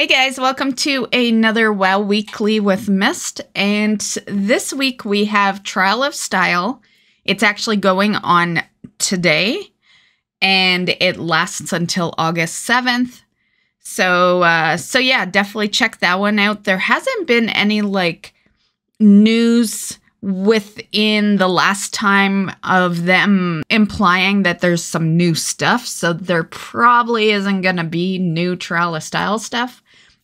Hey guys, welcome to another WoW Weekly with Myst, and this week we have Trial of Style. It's actually going on today, and it lasts until August 7th. So yeah, definitely check that one out. There hasn't been any, news within the last time of them implying that there's some new stuff, so there probably isn't gonna be new Trial of Style stuff.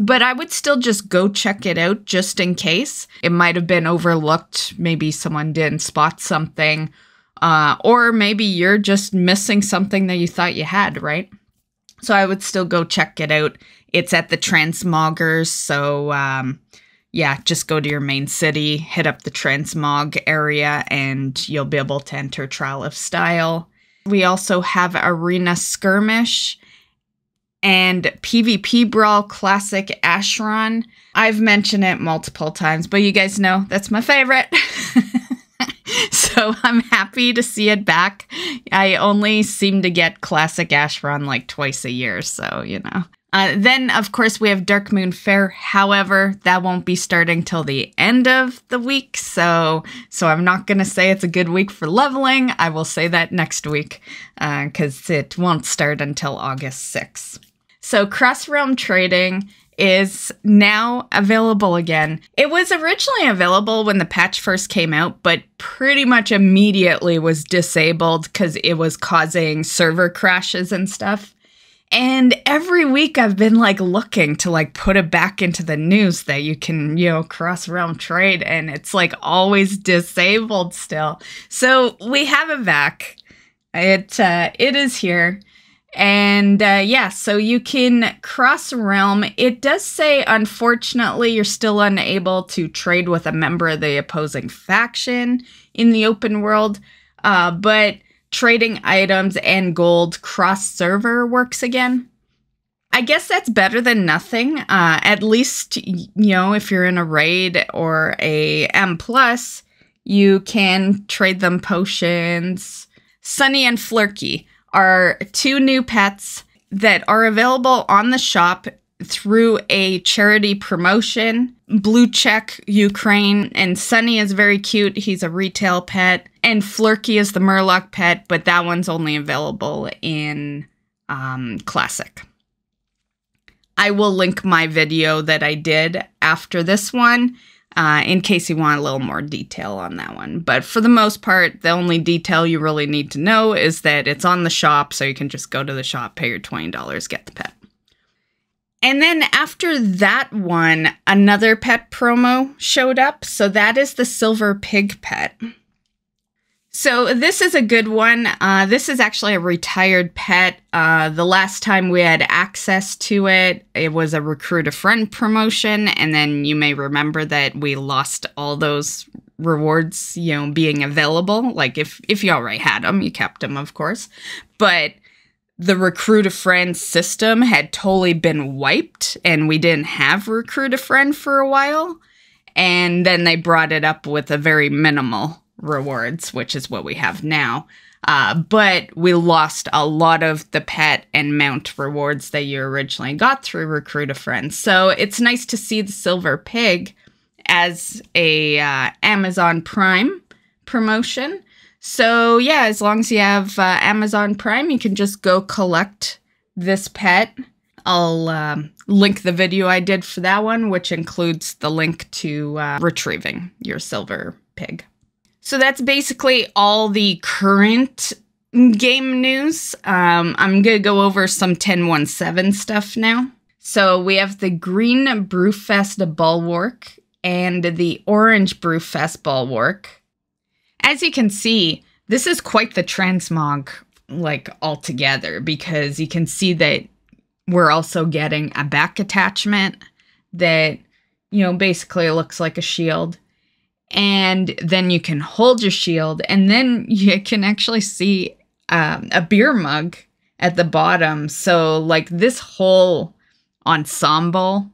But I would still just go check it out just in case. It might have been overlooked. Maybe someone didn't spot something. Or maybe you're just missing something that you thought you had, right? So I would still go check it out. It's at the Transmoggers. So yeah, just go to your main city, hit up the Transmog area, and you'll be able to enter Trial of Style. We also have Arena Skirmish and PvP Brawl Classic Ashron. I've mentioned it multiple times, but you guys know that's my favorite. So I'm happy to see it back. I only seem to get Classic Ashron like twice a year, so you know. Then, of course, we have Dark Moon Fair. However, that won't be starting till the end of the week, so I'm not going to say it's a good week for leveling. I will say that next week, because it won't start until August 6th. So cross-realm trading is now available again. It was originally available when the patch first came out, but pretty much immediately was disabled because it was causing server crashes and stuff. And every week I've been looking to put it back into the news that you can, cross-realm trade, and it's always disabled still. So we have it back. It is here. And yeah, so you can cross-realm. It does say, unfortunately, you're still unable to trade with a member of the opposing faction in the open world, but trading items and gold cross-server works again. I guess that's better than nothing. At least, if you're in a raid or a M+, you can trade them potions. Sunny and Flurky are two new pets that are available on the shop through a charity promotion. Blue Check Ukraine, and Sunny is very cute. He's a retail pet, and Flurky is the Murloc pet, but that one's only available in Classic. I will link my video that I did after this one, in case you want a little more detail on that one. But for the most part, the only detail you really need to know is that it's on the shop, so you can just go to the shop, pay your $20, get the pet. And then after that one, another pet promo showed up. So that is the Silver Pig pet. So this is a good one. This is actually a retired pet. The last time we had access to it, it was a Recruit a Friend promotion. And then you may remember that we lost all those rewards, being available. If you already had them, you kept them, of course. But the Recruit a Friend system had totally been wiped, and we didn't have Recruit a Friend for a while. And then they brought it up with a very minimal rewards, which is what we have now. But we lost a lot of the pet and mount rewards that you originally got through Recruit a Friend. So it's nice to see the Silver Pig as a Amazon Prime promotion. So yeah, as long as you have Amazon Prime, you can just go collect this pet. I'll link the video I did for that one, which includes the link to retrieving your Silver Pig. So that's basically all the current game news. I'm going to go over some 10.17 stuff now. So we have the Green Brewfest Bulwark and the Orange Brewfest Bulwark. As you can see, this is quite the transmog, altogether, because you can see that we're also getting a back attachment that, basically looks like a shield. And then you can hold your shield, and then you can actually see a beer mug at the bottom. So, this whole ensemble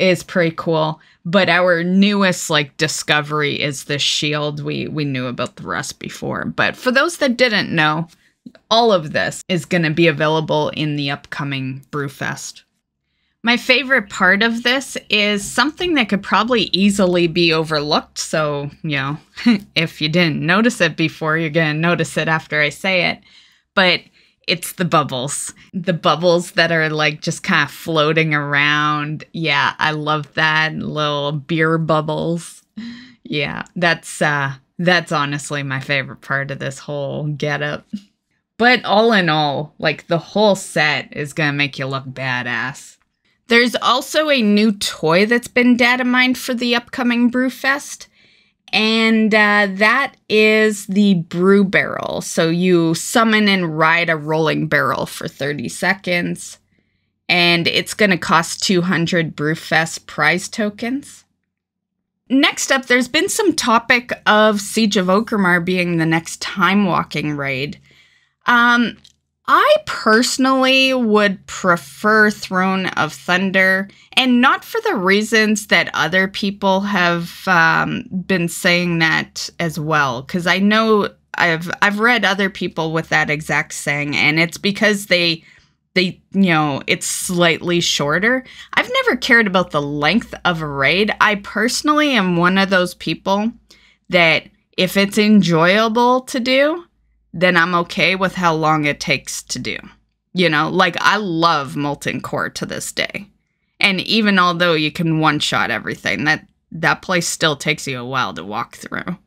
is pretty cool. But our newest, discovery is the shield. We knew about the rest before. But for those that didn't know, all of this is going to be available in the upcoming Brewfest. My favorite part of this is something that could probably easily be overlooked. So, if you didn't notice it before, you're going to notice it after I say it. But it's the bubbles. The bubbles that are like just kind of floating around. Yeah, I love that. Little beer bubbles. Yeah, that's honestly my favorite part of this whole getup. But all in all, like the whole set is going to make you look badass. There's also a new toy that's been data mined for the upcoming Brewfest. And that is the brew barrel. So you summon and ride a rolling barrel for 30 seconds. And it's going to cost 200 Brewfest prize tokens. Next up, there's been some talk of Siege of Orgrimmar being the next Timewalking raid. I personally would prefer Throne of Thunder, and not for the reasons that other people have been saying that as well. Because I know I've read other people with that exact saying, and it's because they it's slightly shorter. I've never cared about the length of a raid. I personally am one of those people that if it's enjoyable to do, then I'm okay with how long it takes to do. Like I love Molten Core to this day. And even although you can one-shot everything, that place still takes you a while to walk through,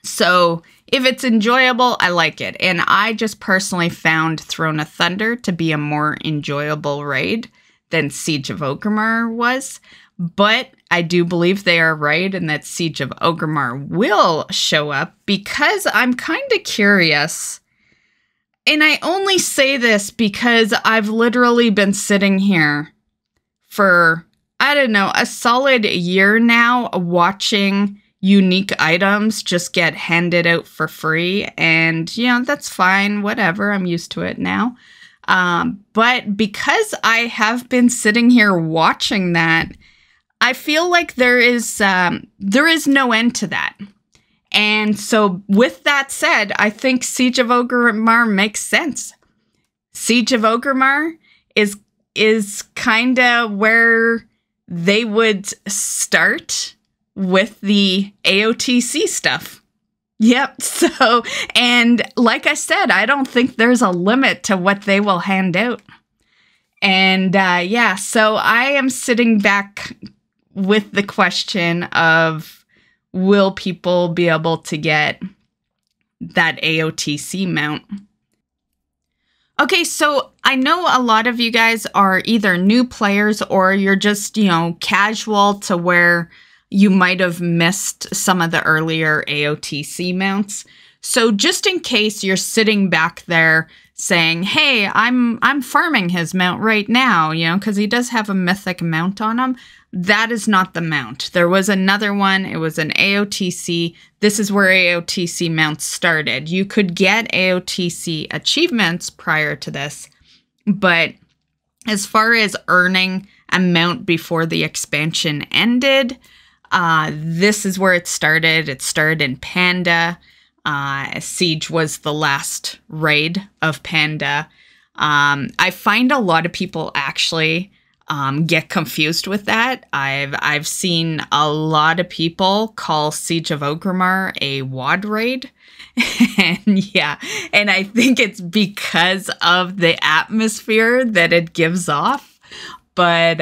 So if it's enjoyable, I like it. And I just personally found Throne of Thunder to be a more enjoyable raid than Siege of Orgrimmar was. But I do believe they are right and that Siege of Orgrimmar will show up because I'm kind of curious. And I only say this because I've literally been sitting here for, a solid year now watching unique items just get handed out for free. And, that's fine. Whatever. I'm used to it now. But because I have been sitting here watching that, I feel like there is no end to that. And so with that said, I think Siege of Orgrimmar makes sense. Siege of Orgrimmar is kind of where they would start with the AOTC stuff. Yep. So, and like I said, I don't think there's a limit to what they will hand out. And so I am sitting back with the question of, will people be able to get that AOTC mount? Okay, so I know a lot of you guys are either new players or you're just, casual to where you might have missed some of the earlier AOTC mounts. So just in case you're sitting back there saying, hey, I'm farming his mount right now, because he does have a mythic mount on him. That is not the mount. There was another one. It was an AOTC. This is where AOTC mounts started. You could get AOTC achievements prior to this, but as far as earning a mount before the expansion ended, this is where it started. It started in Panda. Siege was the last raid of Panda. I find a lot of people actually get confused with that. I've seen a lot of people call Siege of Orgrimmar a WoD raid. And I think it's because of the atmosphere that it gives off. But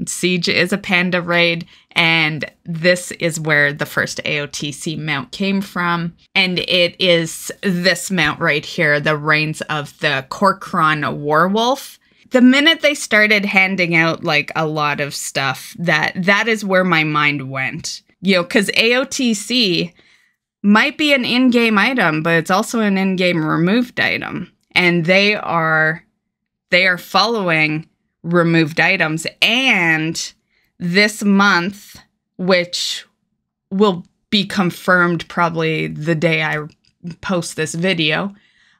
Siege is a Panda raid, and this is where the first AOTC mount came from. And it is this mount right here, the Reigns of the Corkron Warwolf. The minute they started handing out like a lot of stuff, that is where my mind went. Because AOTC might be an in-game item, but it's also an in-game removed item. And they are following removed items. And this month, which will be confirmed probably the day I post this video,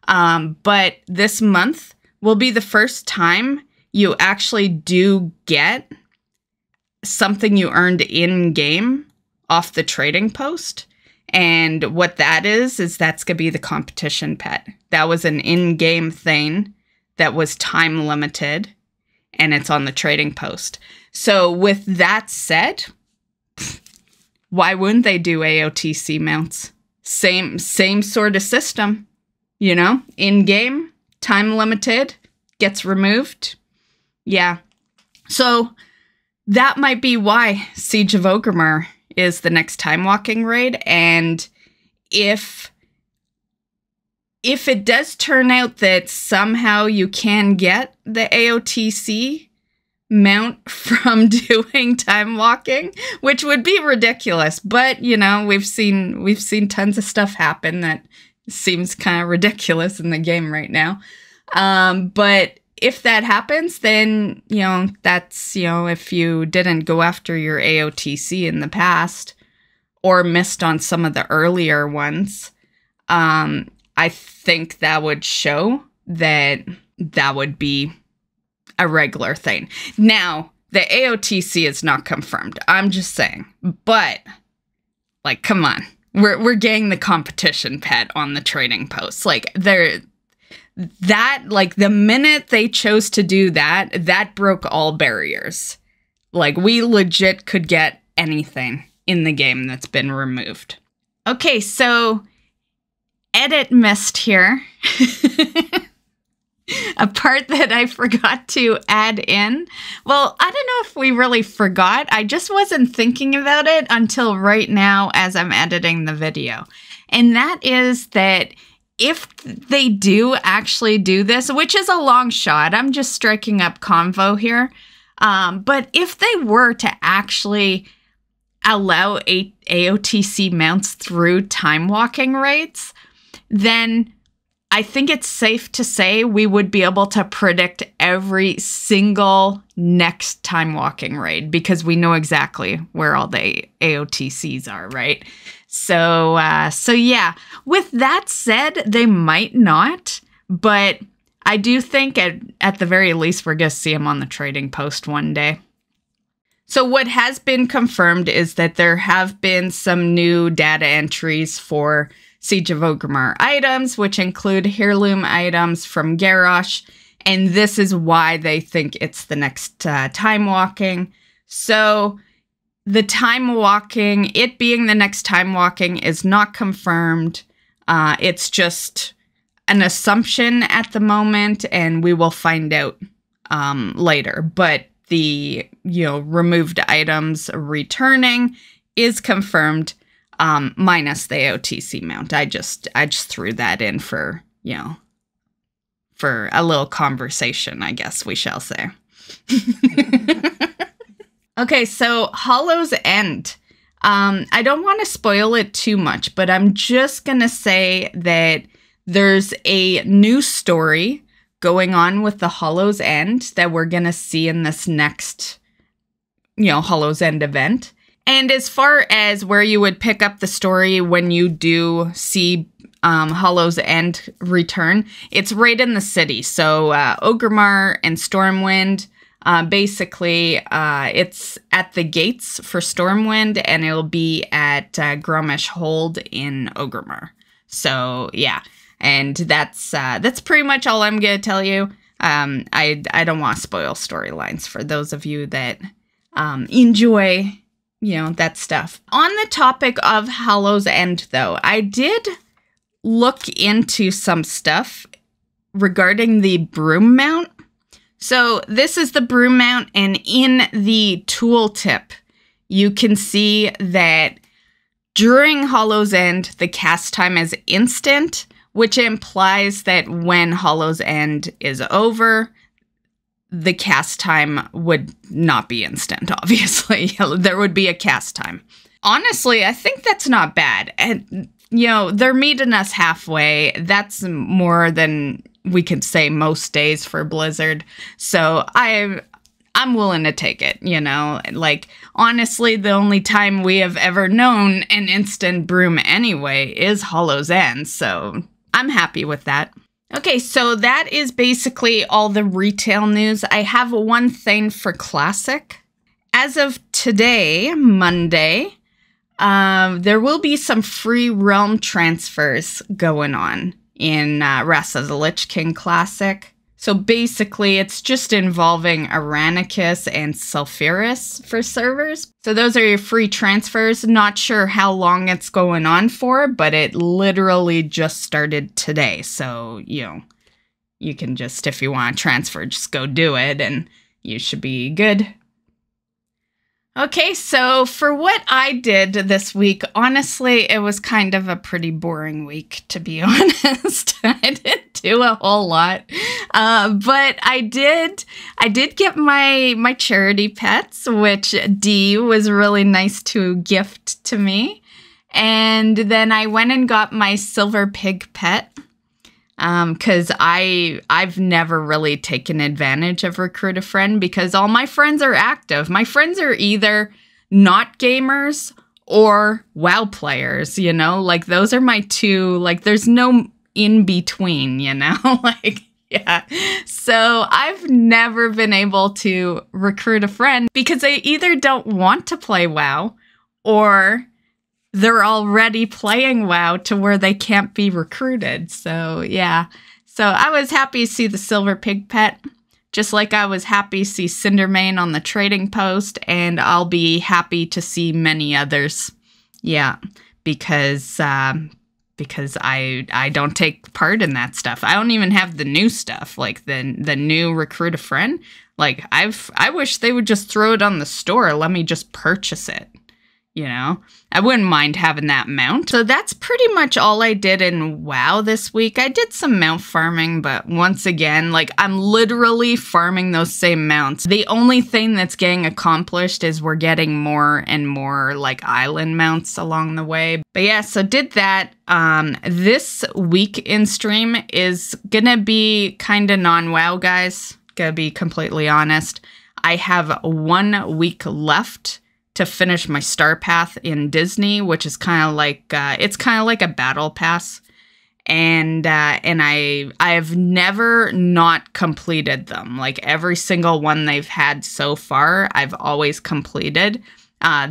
but this month will be the first time you actually do get something you earned in-game off the trading post. And what that is that's going to be the competition pet. That was an in-game thing that was time limited, and it's on the trading post. So with that said, why wouldn't they do AOTC mounts? Same sort of system, you know? In-game, time limited, gets removed. Yeah. So that might be why Siege of Orgrimmar is the next Timewalking raid. And if it does turn out that somehow you can get the AOTC mount from doing Timewalking, which would be ridiculous, but you know, we've seen tons of stuff happen that seems kind of ridiculous in the game right now. But if that happens, then, you know, that's, you know, if you didn't go after your AOTC in the past or missed on some of the earlier ones, I think that would show that that would be a regular thing. Now, the AOTC is not confirmed. I'm just saying. But, like, come on. We're getting the competition pet on the trading posts. Like, the minute they chose to do that, that broke all barriers. Like, we legit could get anything in the game that's been removed. Okay, so edit Myst here. A part that I forgot to add in. Well, I don't know if we really forgot. I just wasn't thinking about it until right now as I'm editing the video. And that is that if they do actually do this, which is a long shot, I'm just striking up convo here. But if they were to actually allow AOTC mounts through Timewalking raids, then I think it's safe to say we would be able to predict every single next Timewalking raid because we know exactly where all the AOTCs are, right? So yeah. With that said, they might not, but I do think at the very least we're going to see them on the trading post one day. So what has been confirmed is that there have been some new data entries for Siege of Orgrimmar items, which include heirloom items from Garrosh, and this is why they think it's the next Timewalking. So the Timewalking, it being the next Timewalking, is not confirmed. It's just an assumption at the moment, and we will find out later. But the removed items returning is confirmed. Minus the AOTC mount. I just threw that in for a little conversation, I guess we shall say. Okay, so Hallows End. I don't want to spoil it too much, but I'm just going to say that there's a new story going on with the Hallows End that we're going to see in this next, Hallows End event. And as far as where you would pick up the story when you do see Hallows End return, it's right in the city. So Orgrimmar and Stormwind, basically it's at the gates for Stormwind, and it'll be at Gromish Hold in Orgrimmar. So yeah, and that's pretty much all I'm gonna tell you. I don't want to spoil storylines for those of you that enjoy that stuff. On the topic of Hallows End, though, I did look into some stuff regarding the broom mount. So this is the broom mount, and in the tooltip, you can see that during Hallows End, the cast time is instant, which implies that when Hallows End is over, the cast time would not be instant, obviously. There would be a cast time. Honestly, I think that's not bad. And, they're meeting us halfway. That's more than we could say most days for Blizzard. So I'm willing to take it, Like, honestly, the only time we have ever known an instant broom anyway is Hallows End. So I'm happy with that. Okay, so that is basically all the retail news. I have one thing for Classic. As of today, Monday, there will be some free realm transfers going on in Wrath of the Lich King Classic. So basically, it's just involving Aranicus and Sulfuris for servers. So those are your free transfers. Not sure how long it's going on for, but it literally just started today. So, you know, you can just, if you want to transfer, just go do it and you should be good. Okay, so for what I did this week, honestly, it was kind of a pretty boring week, to be honest. I didn't do a whole lot, but I did get my charity pets, which Dee was really nice to gift to me, and then I went and got my silver pig pet. Because I've never really taken advantage of Recruit a Friend because all my friends are active. My friends are either not gamers or WoW players, you know? Like, those are my two, like, there's no in between, you know? Like, yeah. So I've never been able to recruit a friend because they either don't want to play WoW or they're already playing WoW to where they can't be recruited. So, yeah. So, I was happy to see the Silver Pig Pet, just like I was happy to see Cindermane on the trading post, and I'll be happy to see many others. Yeah, because I don't take part in that stuff. I don't even have the new stuff, like the new Recruit a Friend. Like, I wish they would just throw it on the store. Let me just purchase it. You know, I wouldn't mind having that mount. So that's pretty much all I did in WoW this week. I did some mount farming, but once again, like, I'm literally farming those same mounts. The only thing that's getting accomplished is we're getting more and more, like, island mounts along the way. But yeah, so did that. This week in stream is gonna be kind of non-WoW, guys. Gonna be completely honest. I have 1 week left to finish my star path in Disney, which is kind of like it's kind of like a battle pass, and I've never not completed them. Like, every single one they've had so far, I've always completed.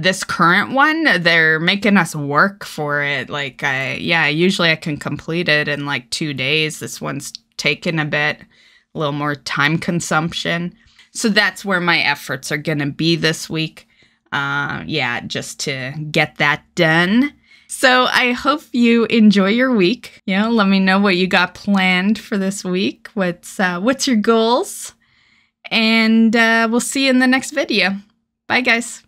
This current one, they're making us work for it. Like, usually I can complete it in like 2 days. This one's taken a little more time consumption. So that's where my efforts are gonna be this week. Just to get that done. So I hope you enjoy your week. You know, let me know what you got planned for this week. What's your goals? And we'll see you in the next video. Bye, guys.